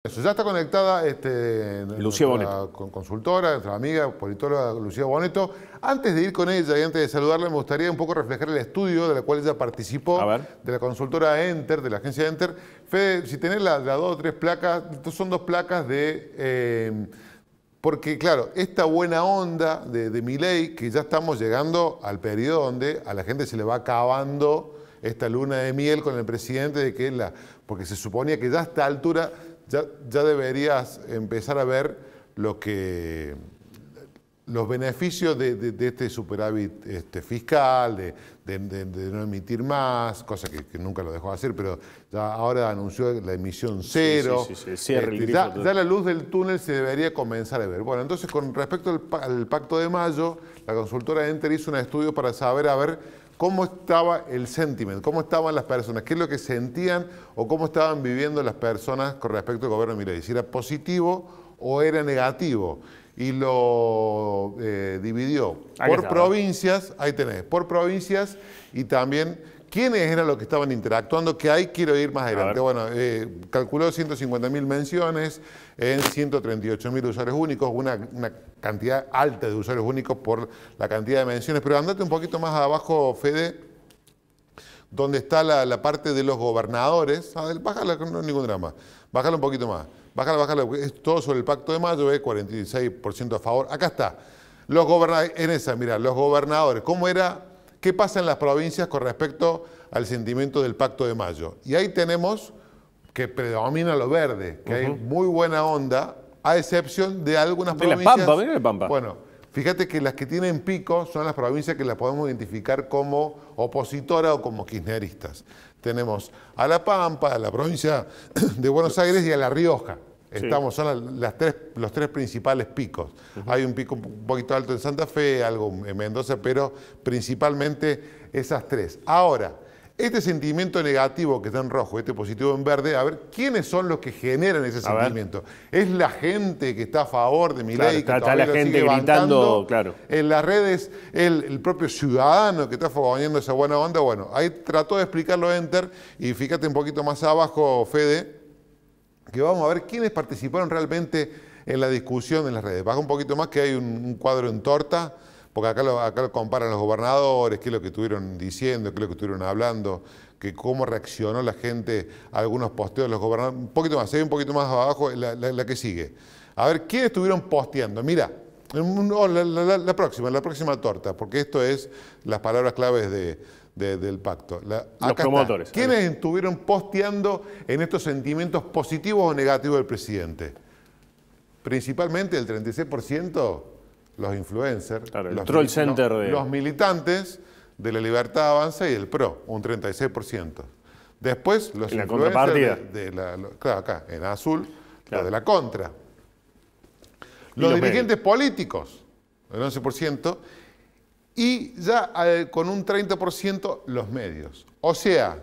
Eso, ya está conectada Lucía Boneto, consultora, nuestra amiga politóloga Lucía Boneto. Antes de ir con ella y antes de saludarla, me gustaría un poco reflejar el estudio de la cual ella participó, de la consultora Enter, de la agencia Enter. Fede, si tenés las dos o tres placas, son dos placas de... porque, claro, esta buena onda de Milei, que ya estamos llegando al periodo donde a la gente se le va acabando esta luna de miel con el presidente, de que porque se suponía que ya a esta altura ya deberías empezar a ver los beneficios de este superávit fiscal, de no emitir más, cosa que nunca lo dejó de hacer, pero ya ahora anunció la emisión cero. Ya la luz del túnel se debería comenzar a ver. Bueno, entonces con respecto al Pacto de Mayo, la consultora Enter hizo un estudio para saber, cómo estaba el sentiment, cómo estaban las personas, qué es lo que sentían o cómo estaban viviendo las personas con respecto al gobierno de Milei, si era positivo o era negativo. Y lo dividió por provincias, ahí tenés, por provincias y también quiénes eran los que estaban interactuando, que ahí quiero ir más adelante. Bueno, calculó 150.000 menciones en 138.000 usuarios únicos, una cantidad alta de usuarios únicos por la cantidad de menciones, pero andate un poquito más abajo, Fede, donde está la parte de los gobernadores. Bájala, no hay ningún drama, bájala un poquito más. Bájala, es todo sobre el Pacto de Mayo, 46% a favor. Acá está. Los gobernadores, en esa, mirá, los gobernadores, ¿qué pasa en las provincias con respecto al sentimiento del Pacto de Mayo? Y ahí tenemos que predomina lo verde, que hay muy buena onda, a excepción de algunas provincias. La Pampa, mira la Pampa. Bueno, fíjate que las que tienen pico son las provincias que las podemos identificar como opositoras o como kirchneristas. Tenemos a La Pampa, a la provincia de Buenos Aires y a La Rioja. Son los tres principales picos. Hay un pico un poquito alto en Santa Fe, algo en Mendoza, pero principalmente esas tres. Ahora, este sentimiento negativo que está en rojo, este positivo en verde, a ver, ¿quiénes son los que generan ese sentimiento? ¿Es la gente que está a favor de Milei? Claro, está la gente gritando, en las redes, el propio ciudadano que está fogoneando esa buena onda. Bueno, ahí trató de explicarlo Enter y fíjate un poquito más abajo, Fede, que vamos a ver quiénes participaron realmente en la discusión en las redes. Baja un poquito más que hay un cuadro en torta, porque acá lo comparan los gobernadores, qué es lo que estuvieron diciendo, qué es lo que estuvieron hablando, que cómo reaccionó la gente a algunos posteos de los gobernadores. Un poquito más, un poquito más abajo, la que sigue. A ver, ¿quiénes estuvieron posteando? Mira, la próxima torta, porque esto es las palabras claves del pacto. Los promotores. ¿Quiénes estuvieron posteando en estos sentimientos positivos o negativos del presidente? Principalmente el 36%, los influencers, el troll center los militantes de la Libertad Avanza y del PRO, un 36%. Después los influencers claro, acá, en azul, los de la contra. Los dirigentes políticos, el 11%. Y ya con un 30% los medios. O sea,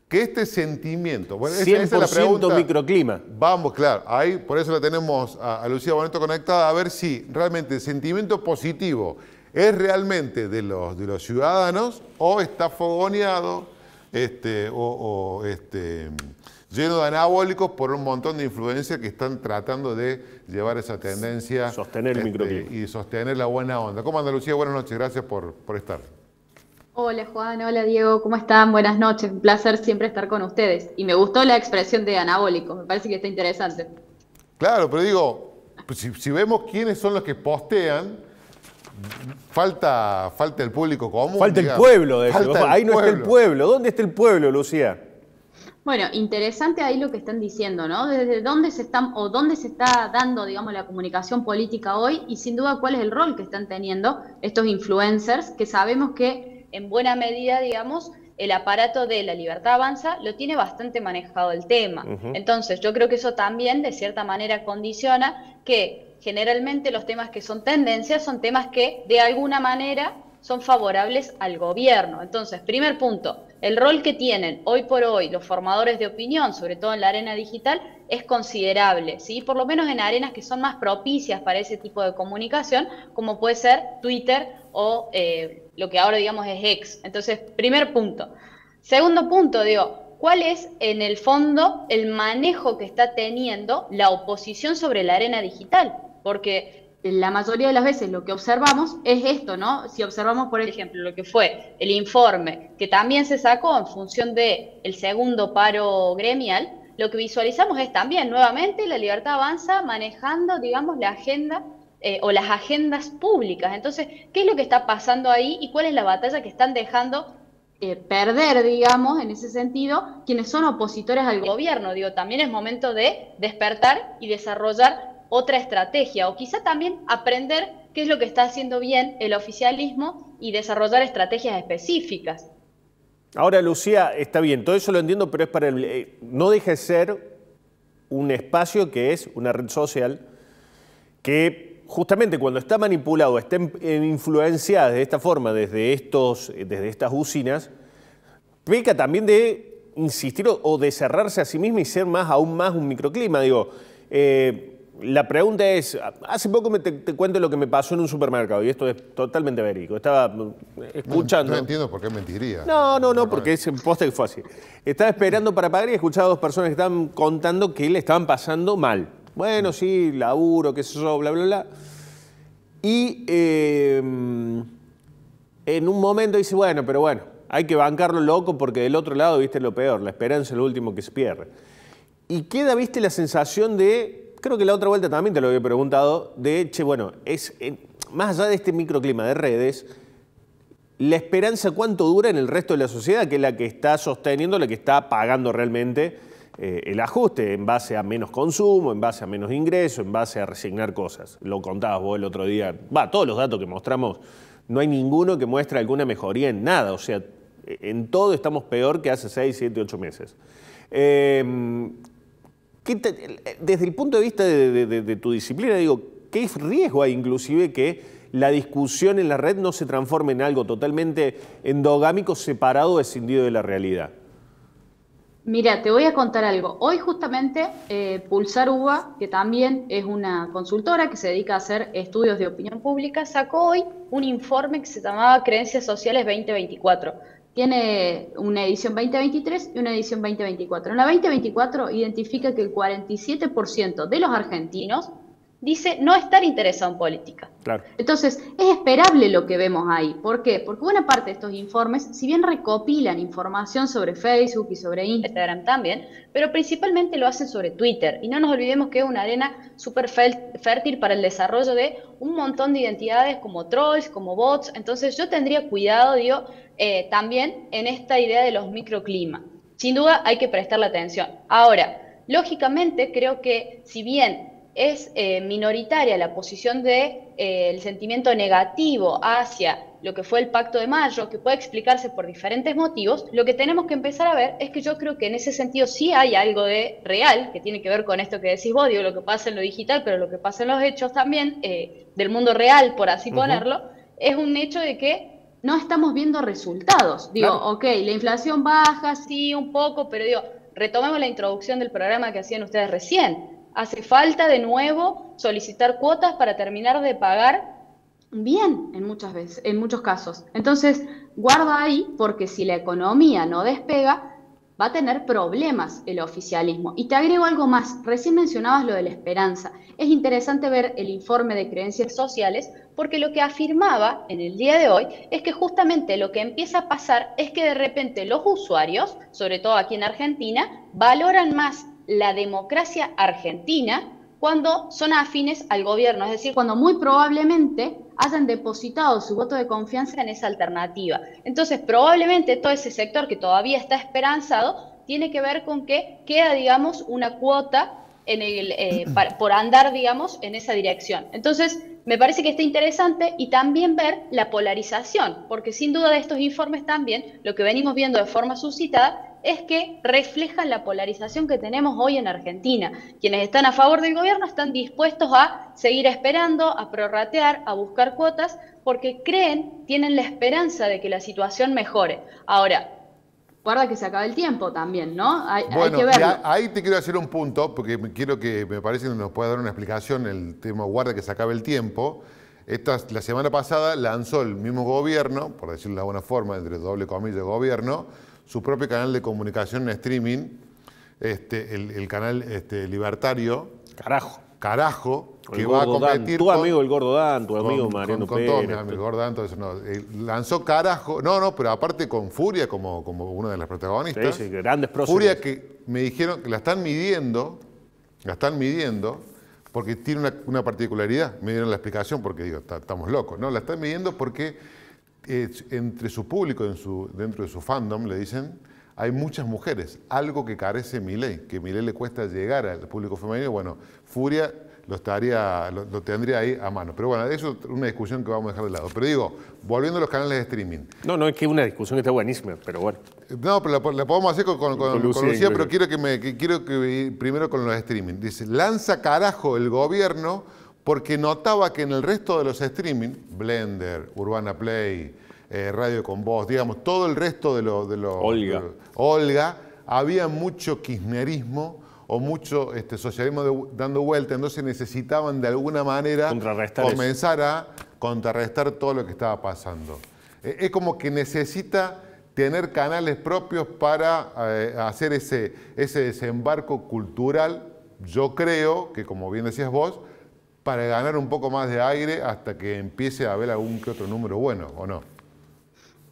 que este sentimiento... Bueno, 100% esa es la pregunta, microclima. Vamos, claro, ahí por eso la tenemos a Lucía Boneto conectada, a ver si realmente el sentimiento positivo es realmente de los ciudadanos o está fogoneado lleno de anabólicos por un montón de influencias que están tratando de llevar esa tendencia. Sostener el microclima. Y sostener la buena onda. ¿Cómo anda, Lucía? Buenas noches, gracias por estar. Hola Juan, hola Diego, ¿cómo están? Buenas noches, un placer siempre estar con ustedes. Y me gustó la expresión de anabólicos, me parece que está interesante. Claro, pero digo, si vemos quiénes son los que postean, falta el público común. Falta el pueblo de eso. Ahí no está el pueblo. ¿Dónde está el pueblo, Lucía? Bueno, interesante ahí lo que están diciendo, ¿no? Desde dónde se está dando, digamos, la comunicación política hoy y sin duda cuál es el rol que están teniendo estos influencers, que sabemos que en buena medida, digamos, el aparato de la Libertad Avanza lo tiene bastante manejado el tema. Entonces, yo creo que eso también, de cierta manera, condiciona que generalmente los temas que son tendencias son temas que, de alguna manera, son favorables al gobierno. Entonces, primer punto, el rol que tienen hoy por hoy los formadores de opinión, sobre todo en la arena digital, es considerable, ¿sí? Por lo menos en arenas que son más propicias para ese tipo de comunicación, como puede ser Twitter o lo que ahora digamos es X. Entonces, primer punto. Segundo punto, digo, cuál es en el fondo el manejo que está teniendo la oposición sobre la arena digital, porque la mayoría de las veces lo que observamos es esto, ¿no? Si observamos, por ejemplo, lo que fue el informe que también se sacó en función del segundo paro gremial, lo que visualizamos es también, nuevamente, la Libertad Avanza manejando, digamos, la agenda o las agendas públicas. Entonces, ¿qué es lo que está pasando ahí y cuál es la batalla que están dejando perder, digamos, en ese sentido, quienes son opositores al gobierno? Digo, también es momento de despertar y desarrollar otra estrategia, o quizá también aprender qué es lo que está haciendo bien el oficialismo y desarrollar estrategias específicas. Ahora, Lucía, está bien, todo eso lo entiendo, pero es para no deja de ser un espacio que es una red social que justamente cuando está manipulado, está influenciada de esta forma desde estas usinas, peca también de insistir o de cerrarse a sí misma y ser aún más un microclima. Digo, la pregunta es, hace poco te cuento lo que me pasó en un supermercado, y esto es totalmente verídico. Estaba escuchando... No entiendo por qué mentiría. No, porque es posta que fue así. Estaba esperando para pagar y escuchaba a dos personas que estaban contando que le estaban pasando mal. Bueno, sí, laburo, qué sé yo, bla, bla, bla. Y en un momento dice, bueno, hay que bancarlo loco porque del otro lado, viste, lo peor, la esperanza es lo último que se pierde. Y queda, viste, la sensación de... Creo que la otra vuelta también te lo había preguntado, de, bueno, más allá de este microclima de redes, la esperanza cuánto dura en el resto de la sociedad, que es la que está sosteniendo, la que está pagando realmente el ajuste en base a menos consumo, en base a menos ingresos, en base a resignar cosas. Lo contabas vos el otro día. Todos los datos que mostramos, no hay ninguno que muestre alguna mejoría en nada. O sea, en todo estamos peor que hace 6, 7, 8 meses. Desde el punto de vista de tu disciplina, digo, ¿qué riesgo hay inclusive que la discusión en la red no se transforme en algo totalmente endogámico, separado, escindido de la realidad? Mira, te voy a contar algo. Hoy justamente Pulsar UBA, que también es una consultora que se dedica a hacer estudios de opinión pública, sacó hoy un informe que se llamaba Creencias Sociales 2024. Tiene una edición 2023 y una edición 2024. En la 2024 identifica que el 47% de los argentinos dice no estar interesado en política. Claro. Entonces, es esperable lo que vemos ahí. ¿Por qué? Porque buena parte de estos informes, si bien recopilan información sobre Facebook y sobre Instagram también, pero principalmente lo hacen sobre Twitter. Y no nos olvidemos que es una arena súper fértil para el desarrollo de un montón de identidades como trolls, como bots. Entonces, yo tendría cuidado, digo, también en esta idea de los microclimas. Sin duda hay que prestarle atención. Ahora, lógicamente creo que si bien es minoritaria la posición del sentimiento negativo hacia lo que fue el Pacto de Mayo, que puede explicarse por diferentes motivos, lo que tenemos que empezar a ver es que yo creo que en ese sentido sí hay algo de real, que tiene que ver con esto que decís vos, digo, lo que pasa en lo digital, pero lo que pasa en los hechos también, del mundo real, por así ponerlo, es un hecho de que no estamos viendo resultados. Digo, claro. Ok, la inflación baja, sí, un poco, pero digo, retomemos la introducción del programa que hacían ustedes recién. Hace falta de nuevo solicitar cuotas para terminar de pagar bien en muchos casos. Entonces, guarda ahí, porque si la economía no despega, va a tener problemas el oficialismo. Y te agrego algo más, recién mencionabas lo de la esperanza. Es interesante ver el informe de Creencias Sociales, porque lo que afirmaba en el día de hoy es que justamente lo que empieza a pasar es que de repente los usuarios, sobre todo aquí en Argentina, valoran más la democracia argentina cuando son afines al gobierno, es decir, cuando muy probablemente hayan depositado su voto de confianza en esa alternativa. Entonces, probablemente todo ese sector que todavía está esperanzado tiene que ver con que queda, digamos, una cuota por andar, digamos, en esa dirección. Entonces, me parece que está interesante y también ver la polarización, porque sin duda de estos informes también, lo que venimos viendo de forma suscitada es que reflejan la polarización que tenemos hoy en Argentina. Quienes están a favor del gobierno están dispuestos a seguir esperando, a prorratear, a buscar cuotas, porque tienen la esperanza de que la situación mejore. Ahora, guarda que se acaba el tiempo también, ¿no? Hay que verlo. Ahí te quiero hacer un punto, porque me parece que nos puede dar una explicación el tema guarda que se acabe el tiempo. La semana pasada lanzó el mismo gobierno, por decirlo de alguna forma, entre doble comillas gobierno, su propio canal de comunicación en streaming, el canal libertario. Carajo, que va a competir tu amigo el Gordo Dan, tu amigo Mariano con Pérez. todos mis amigos, Gordo Dan, entonces no. Lanzó Carajo, pero aparte con Furia como una de las protagonistas. Sí, grandes próceres. Furia que me dijeron que la están midiendo, porque tiene una particularidad. Me dieron la explicación porque digo, estamos locos. No, la están midiendo porque entre su público, dentro de su fandom, le dicen, hay muchas mujeres, algo que carece Milei, que Milei le cuesta llegar al público femenino. Bueno, Furia lo tendría ahí a mano. Pero bueno, eso es una discusión que vamos a dejar de lado. Pero digo, volviendo a los canales de streaming. No, es que es una discusión que está buenísima, pero bueno. No, pero la podemos hacer con Lucía, pero quiero que primero con los de streaming. Dice, lanza Carajo el gobierno porque notaba que en el resto de los streaming, Blender, Urbana Play, Radio con Voz, digamos, todo el resto de los Olga, había mucho kirchnerismo o mucho socialismo dando vuelta, entonces necesitaban de alguna manera comenzar a contrarrestar todo lo que estaba pasando. Es como que necesita tener canales propios para hacer ese desembarco cultural, yo creo que, como bien decías vos, para ganar un poco más de aire hasta que empiece a haber algún que otro número bueno, ¿o no?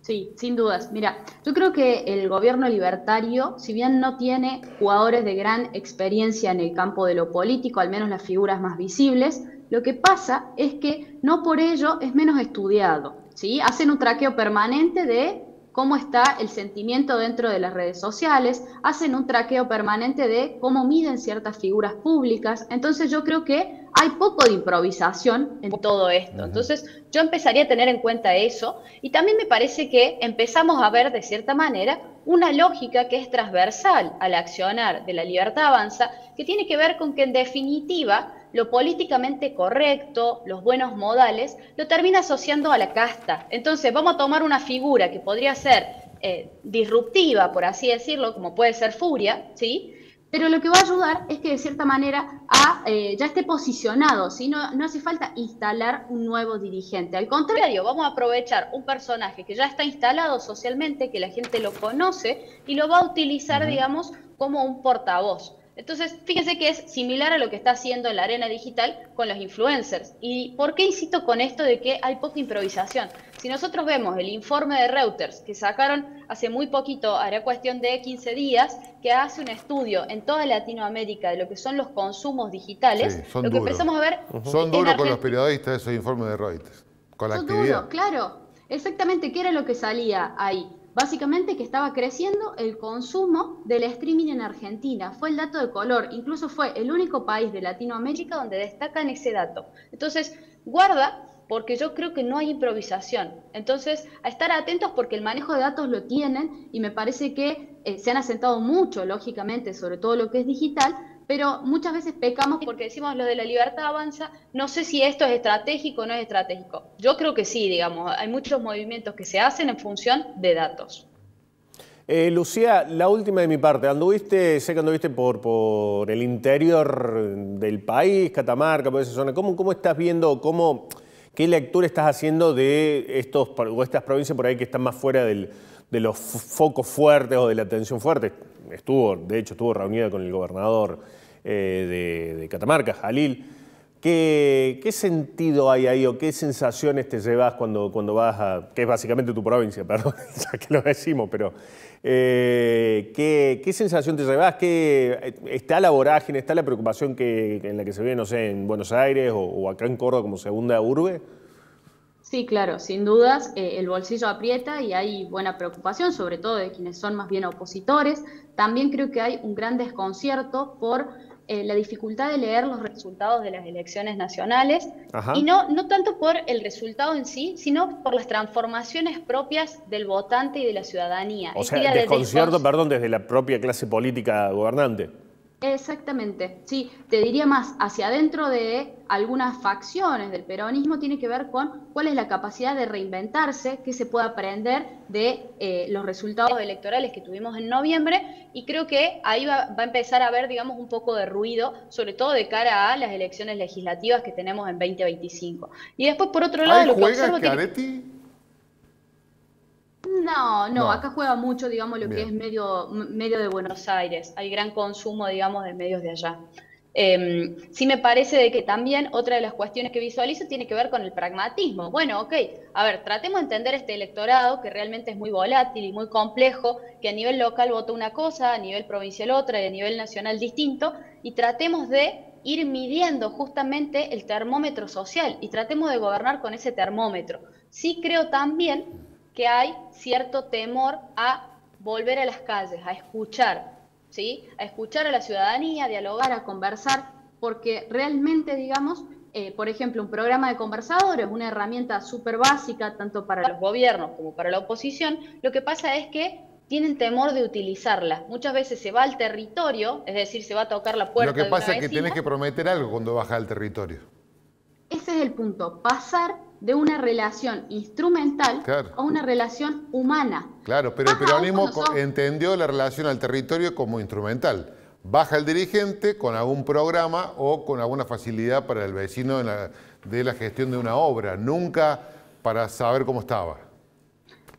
Sí, sin dudas. Mira, yo creo que el gobierno libertario, si bien no tiene jugadores de gran experiencia en el campo de lo político, al menos las figuras más visibles, lo que pasa es que no por ello es menos estudiado, ¿sí? Hacen un traqueo permanente de cómo está el sentimiento dentro de las redes sociales, hacen un traqueo permanente de cómo miden ciertas figuras públicas. Entonces yo creo que hay poco de improvisación en todo esto. Entonces yo empezaría a tener en cuenta eso, y también me parece que empezamos a ver de cierta manera una lógica que es transversal al accionar de La Libertad Avanza, que tiene que ver con que en definitiva lo políticamente correcto, los buenos modales, lo termina asociando a la casta. Entonces vamos a tomar una figura que podría ser disruptiva, por así decirlo, como puede ser Furia, ¿sí? Pero lo que va a ayudar es que de cierta manera ya esté posicionado, ¿sí? No hace falta instalar un nuevo dirigente. Al contrario, vamos a aprovechar un personaje que ya está instalado socialmente, que la gente lo conoce, y lo va a utilizar, digamos, como un portavoz. Entonces, fíjense que es similar a lo que está haciendo en la arena digital con los influencers. ¿Y por qué insisto con esto de que hay poca improvisación? Si nosotros vemos el informe de Reuters que sacaron hace muy poquito, hará cuestión de 15 días, que hace un estudio en toda Latinoamérica de lo que son los consumos digitales, sí, lo que empezamos a ver... Son duros con los periodistas esos informes de Reuters, con la actividad. Son duros, claro. Exactamente, ¿qué era lo que salía ahí? Básicamente que estaba creciendo el consumo del streaming en Argentina. Fue el dato de color, incluso fue el único país de Latinoamérica donde destacan ese dato. Entonces, guarda, porque yo creo que no hay improvisación. Entonces, a estar atentos porque el manejo de datos lo tienen, y me parece que se han asentado mucho, lógicamente, sobre todo lo que es digital, pero muchas veces pecamos porque decimos lo de La Libertad Avanza, no sé si esto es estratégico o no es estratégico. Yo creo que sí, digamos, hay muchos movimientos que se hacen en función de datos. Lucía, la última de mi parte, sé que anduviste por el interior del país, Catamarca, por esa zona. ¿Cómo estás viendo, qué lectura estás haciendo de estas provincias por ahí que están más fuera de los focos fuertes o de la tensión fuerte? De hecho, estuvo reunida con el gobernador de Catamarca, Jalil. ¿Qué sentido hay ahí o qué sensaciones te llevas cuando vas que es básicamente tu provincia, perdón, ya que lo decimos, pero ¿qué sensación te llevas? ¿Está la vorágine, está la preocupación en la que se ve, no sé, en Buenos Aires o acá en Córdoba como segunda urbe? Sí, claro, sin dudas, el bolsillo aprieta y hay buena preocupación, sobre todo de quienes son más bien opositores. También creo que hay un gran desconcierto por la dificultad de leer los resultados de las elecciones nacionales. Ajá. Y no tanto por el resultado en sí, sino por las transformaciones propias del votante y de la ciudadanía. O sea, desconcierto, desde la propia clase política gobernante. Exactamente, sí, te diría más, hacia adentro de algunas facciones del peronismo tiene que ver con cuál es la capacidad de reinventarse, qué se puede aprender de los resultados electorales que tuvimos en noviembre, y creo que ahí va a empezar a haber, digamos, un poco de ruido, sobre todo de cara a las elecciones legislativas que tenemos en 2025. Y después, por otro lado, lo que observo... No, acá juega mucho, digamos, lo que es medio de Buenos Aires. Hay gran consumo, digamos, de medios de allá. Sí me parece de que también otra de las cuestiones que visualizo tiene que ver con el pragmatismo. Bueno, ok, a ver, tratemos de entender este electorado que realmente es muy volátil y muy complejo, que a nivel local vota una cosa, a nivel provincial otra y a nivel nacional distinto, y tratemos de ir midiendo justamente el termómetro social y tratemos de gobernar con ese termómetro. Sí creo también que hay cierto temor a volver a las calles, a escuchar, ¿sí? A escuchar a la ciudadanía, a dialogar, a conversar, porque realmente, digamos, por ejemplo, un programa de conversadores, una herramienta súper básica, tanto para los gobiernos como para la oposición, lo que pasa es que tienen temor de utilizarla. Muchas veces se va al territorio, es decir, se va a tocar la puerta de una vecina. Lo que pasa es que tenés que prometer algo cuando vas al territorio. Ese es el punto, pasar de una relación instrumental a una relación humana. Claro, pero el peronismo entendió la relación al territorio como instrumental. Baja el dirigente con algún programa o con alguna facilidad para el vecino de la gestión de una obra, nunca para saber cómo estaba.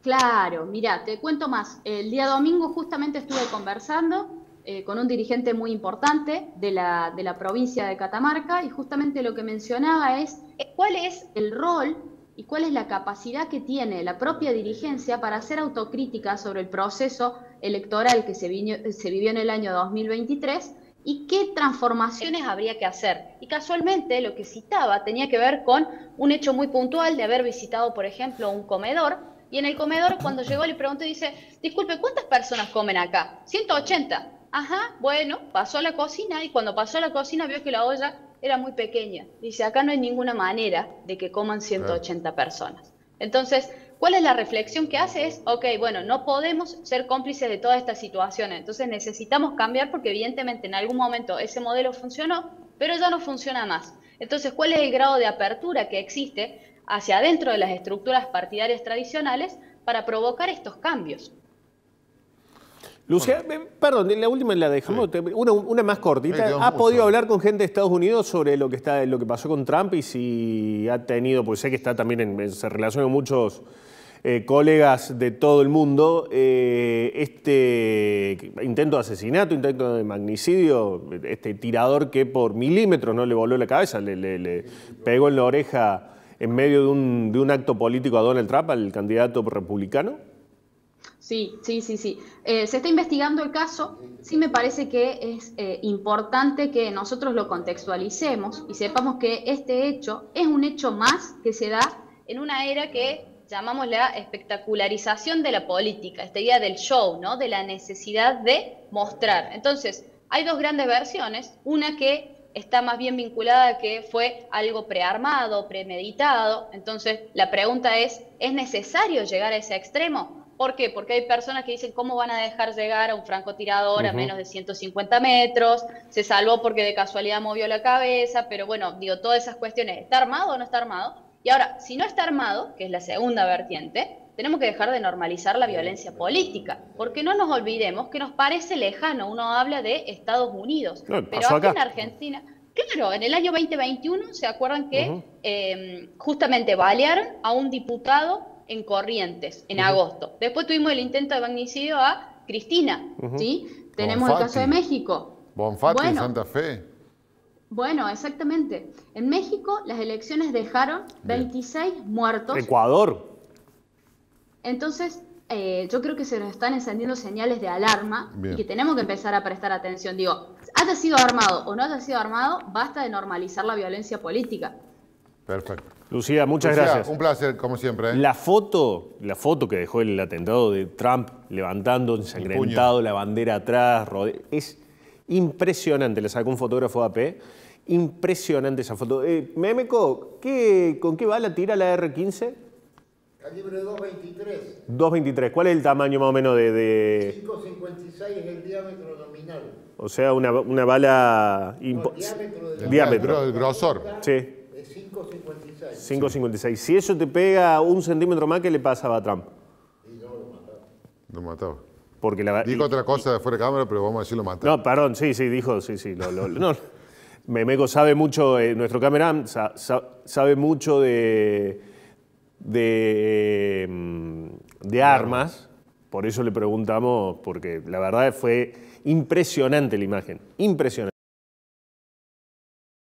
Claro, mira, te cuento más. El día domingo justamente estuve conversando con un dirigente muy importante de la provincia de Catamarca y justamente lo que mencionaba es cuál es el rol y cuál es la capacidad que tiene la propia dirigencia para hacer autocrítica sobre el proceso electoral que se vivió en el año 2023 y qué transformaciones habría que hacer. Y casualmente lo que citaba tenía que ver con un hecho muy puntual de haber visitado, por ejemplo, un comedor. Y en el comedor, cuando llegó, le preguntó y dice, disculpe, ¿cuántas personas comen acá? 180. Ajá, bueno, pasó a la cocina y cuando pasó a la cocina vio que la olla era muy pequeña. Dice, acá no hay ninguna manera de que coman 180 personas. Entonces, ¿cuál es la reflexión que hace? Es, ok, bueno, no podemos ser cómplices de todas estas situaciones. Entonces necesitamos cambiar porque evidentemente en algún momento ese modelo funcionó, pero ya no funciona más. Entonces, ¿cuál es el grado de apertura que existe hacia adentro de las estructuras partidarias tradicionales para provocar estos cambios? Lucía, perdón, la última la dejamos, una más cortita. ¿Ha podido hablar con gente de Estados Unidos sobre lo que pasó con Trump y si ha tenido, pues sé que está también se relaciona con muchos colegas de todo el mundo, este intento de asesinato, intento de magnicidio, este tirador que por milímetros no le voló la cabeza, le pegó en la oreja en medio de un acto político a Donald Trump, al candidato republicano? Sí. Se está investigando el caso. Sí me parece que es importante que nosotros lo contextualicemos y sepamos que este hecho es un hecho más que se da en una era que llamamos la espectacularización de la política, esta idea del show, ¿no? De la necesidad de mostrar. Entonces, hay dos grandes versiones, una que está más bien vinculada a que fue algo prearmado, premeditado. Entonces, la pregunta ¿es necesario llegar a ese extremo? ¿Por qué? Porque hay personas que dicen, ¿cómo van a dejar llegar a un francotirador a menos de 150 metros? Se salvó porque de casualidad movió la cabeza, pero bueno, digo, todas esas cuestiones, ¿está armado o no está armado? Y ahora, si no está armado, que es la segunda vertiente, tenemos que dejar de normalizar la violencia política, porque no nos olvidemos que nos parece lejano, uno habla de Estados Unidos, pero aquí en Argentina, claro, en el año 2021, ¿se acuerdan que justamente balearon a un diputado en Corrientes, en agosto? Después tuvimos el intento de magnicidio a Cristina, ¿sí? Tenemos el caso de México. Bonfatti en Santa Fe. Bueno, exactamente. En México las elecciones dejaron 26 muertos. Ecuador. Entonces, yo creo que se nos están encendiendo señales de alarma y que tenemos que empezar a prestar atención. Digo, haya sido armado o no haya sido armado, basta de normalizar la violencia política. Perfecto. Lucía, muchas gracias. Un placer, como siempre. La foto que dejó el atentado de Trump levantando ensangrentado la bandera atrás, es impresionante. Le sacó un fotógrafo de AP. Impresionante esa foto. Memeco, ¿con qué bala tira la R-15? Calibre 223. 223. ¿Cuál es el tamaño más o menos de...? 5,56 es el diámetro nominal. O sea, una bala... diámetro. El grosor. Sí. Es 5,56. 5,56. Si eso te pega 1 centímetro más, ¿qué le pasaba a Trump? Y no lo mataba. Lo mataba. Porque dijo otra cosa de fuera de cámara, pero vamos a decirlo mataba. No, perdón, sí, dijo, sí. No. Memeco sabe mucho, nuestro cameraman sabe mucho de de armas. Por eso le preguntamos, porque la verdad fue impresionante la imagen, impresionante.